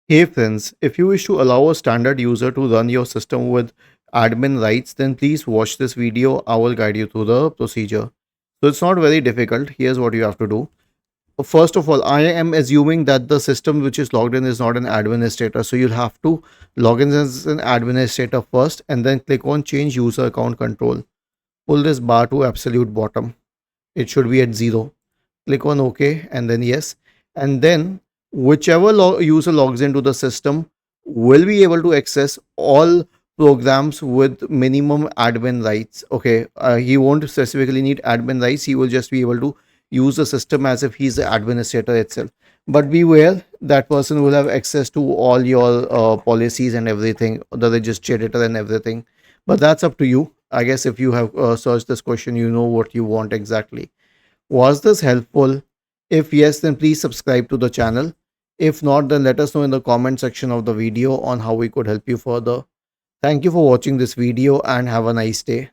Hey friends, if you wish to allow a standard user to run your system with admin rights, then please watch this video. I will guide you through the procedure. So it's not very difficult. Here's what you have to do. First of all, I am assuming that the system which is logged in is not an administrator. So you'll have to log in as an administrator first and then click on change user account control. Pull this bar to absolute bottom. It should be at 0. Click on OK and then yes. And then whichever user logs into the system will be able to access all programs with minimum admin rights. Okay, he won't specifically need admin rights. He will just be able to use the system as if he's the administrator itself. But beware, that person will have access to all your policies and everything, the register editor and everything. But that's up to you. I guess if you have searched this question, you know what you want exactly. Was this helpful? If yes, then please subscribe to the channel. If not, then let us know in the comment section of the video on how we could help you further. Thank you for watching this video and have a nice day.